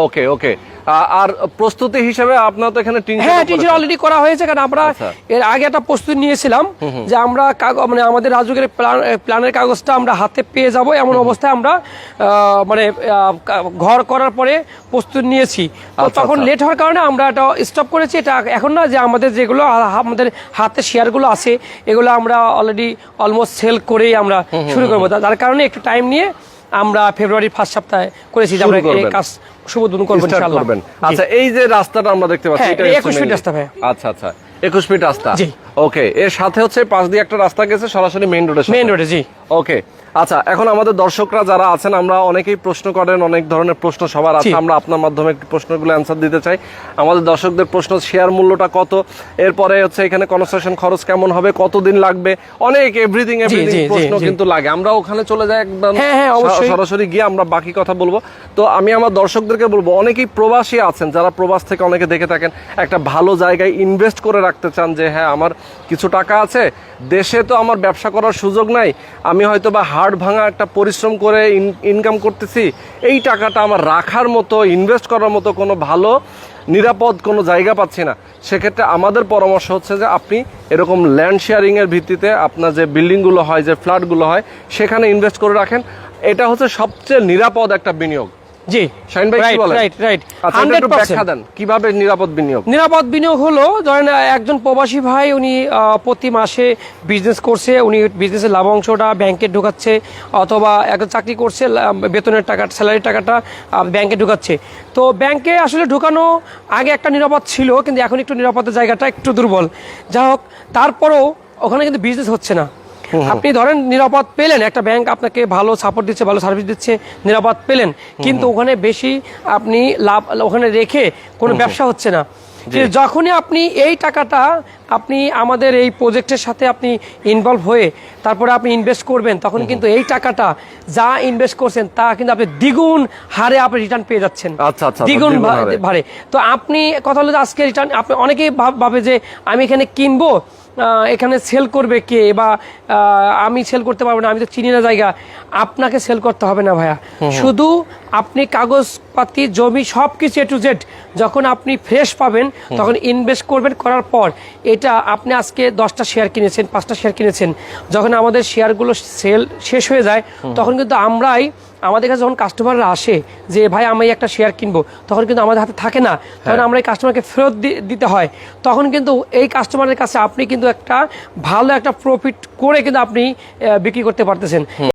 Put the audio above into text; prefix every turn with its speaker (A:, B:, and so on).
A: ওকে ওকে। আর প্রস্তুতি হিসেবে আপনার তো এখানে টিন
B: অলরেডি করা হয়েছে, কারণ আমরা এর আগে একটা প্রস্তুতি নিয়েছিলাম যে আমরা মানে আমাদের রাজুকের প্ল্যানের কাগজটা আমরা হাতে পেয়ে যাব, এমন অবস্থায় আমরা মানে ঘর করার পরে প্রস্তুতি নিয়েছি। তখন লেট হওয়ার কারণে আমরা এটা স্টপ করেছি। এটা এখন না, যে আমাদের যেগুলো আমাদের হাতে শেয়ারগুলো আছে এগুলো আমরা অলরেডি অলমোস্ট সেল করেই আমরা শুরু করবো। যার কারণে একটু টাইম নিয়ে আমরা ফেব্রুয়ারির ফার্স্ট সপ্তাহে করেছি যে আমরা এই কাজ শুভ উদ্বোধন করবেন ইনশাআল্লাহ।
A: আচ্ছা, এই যে রাস্তাটা আমরা দেখতে পাচ্ছি
B: এটা 21 ফিট রাস্তা ভাই।
A: আচ্ছা আচ্ছা, 21 ফিট রাস্তা। ওকে, এর সাথে হচ্ছে পাশ দিয়ে একটা রাস্তা গেছে সরাসরি মেইন রোডে। জি ওকে। আচ্ছা, এখন আমাদের দর্শকরা যারা আছেন, আমরা অনেকেই প্রশ্ন করেন, অনেক ধরনের প্রশ্ন সবার আছে, আমরা আপনার মাধ্যমে প্রশ্নগুলো অ্যান্সার দিতে চাই। আমাদের দর্শকদের প্রশ্ন, শেয়ার মূল্যটা কত, এরপরে হচ্ছে এখানে কনস্ট্রাকশন খরচ কেমন হবে, কতদিন লাগবে, অনেক এভরিথিং প্রশ্ন কিন্তু লাগে। আমরা ওখানে চলে যাই একদম সরাসরি গিয়ে আমরা বাকি কথা বলবো। তো আমি আমার দর্শকদেরকে বলবো, অনেকেই প্রবাসী আছেন, যারা প্রবাস থেকে অনেকে দেখে থাকেন, একটা ভালো জায়গায় ইনভেস্ট করে রাখতে চান যে হ্যাঁ আমার কিছু টাকা আছে, দেশে তো আমার ব্যবসা করার সুযোগ নাই, আমি হয়তো বা হাড় ভাঙা একটা পরিশ্রম করে ইনকাম করতেছি, এই টাকাটা আমার রাখার মতো, ইনভেস্ট করার মতো কোনো ভালো নিরাপদ কোনো জায়গা পাচ্ছি না। সেক্ষেত্রে আমাদের পরামর্শ হচ্ছে যে আপনি এরকম ল্যান্ড শেয়ারিংয়ের ভিত্তিতে আপনার যে বিল্ডিংগুলো হয়, যে ফ্ল্যাটগুলো হয়, সেখানে ইনভেস্ট করে রাখেন। এটা হচ্ছে সবচেয়ে নিরাপদ একটা বিনিয়োগ।
B: জি
A: শাহিন ভাই কি বলেন? রাইট। আচ্ছা, একটু ব্যাখ্যা দেন কিভাবে নিরাপদ বিনিয়োগ।
B: নিরাপদ বিনিয়োগ হলো, ধরেন একজন প্রবাসী ভাই উনি প্রতি মাসে বিজনেস করছে, উনি বিজনেসের লাভাংশটা ব্যাংকে ঢোকাচ্ছে, অথবা একজন চাকরি করছে, বেতনের টাকা, স্যালারির টাকাটা ব্যাংকে ঢোকাচ্ছে। তো ব্যাংকে আসলে ঢোকানো আগে একটা নিরাপদ ছিল, কিন্তু এখন একটু নিরাপদের জায়গাটা একটু দুর্বল। যা হোক, তারপরেও ওখানে কিন্তু বিজনেস হচ্ছে না। আপনি ধরেন নিরাপদ পেলেন, একটা ব্যাংক আপনাকে ভালো সাপোর্ট দিচ্ছে, ভালো সার্ভিস দিচ্ছে, নিরাপদ পেলেন, কিন্তু ওখানে বেশি আপনি লাভ ওখানে রেখে কোনো ব্যবসা হচ্ছে না। যখনই আপনি এই টাকাটা আপনি আমাদের এই প্রজেক্টের সাথে আপনি ইনভলভ হয়ে তারপরে আপনি ইনভেস্ট করবেন, তখন কিন্তু এই টাকাটা যা ইনভেস্ট করছেন তা কিন্তু আপনি দ্বিগুণ হারে আপনি রিটার্ন পেয়ে যাচ্ছেন। দ্বিগুণ হারে। তো আপনি কথা হলো যে আজকে রিটার্ন, আপনি অনেকেই ভাবে যে আমি এখানে কিনবো, এখানে সেল করবে কে, বা আমি সেল করতে পারবো না, আমি তো চিনি না জায়গা। আপনাকে সেল করতে হবে না ভাইয়া, শুধু আপনি কাগজপাতি, জমি সবকিছু A to Z যখন আপনি ফ্রেশ পাবেন তখন ইনভেস্ট করবেন। করার পর এটা আপনি আজকে 10টা শেয়ার কিনেছেন, 5টা শেয়ার কিনেছেন, যখন আমাদের শেয়ারগুলো সেল শেষ হয়ে যায় তখন কিন্তু আমাদের কাছে যখন কাস্টমাররা আসে যে ভাই আমি একটা শেয়ার কিনবো, তখন কিন্তু আমাদের হাতে থাকে না, তখন আমরা এই কাস্টমারকে ফেরত দিতে হয়। তখন কিন্তু এই কাস্টমারের কাছে আপনি কিন্তু একটা ভালো একটা প্রফিট করে কিন্তু আপনি বিক্রি করতে পারতেছেন।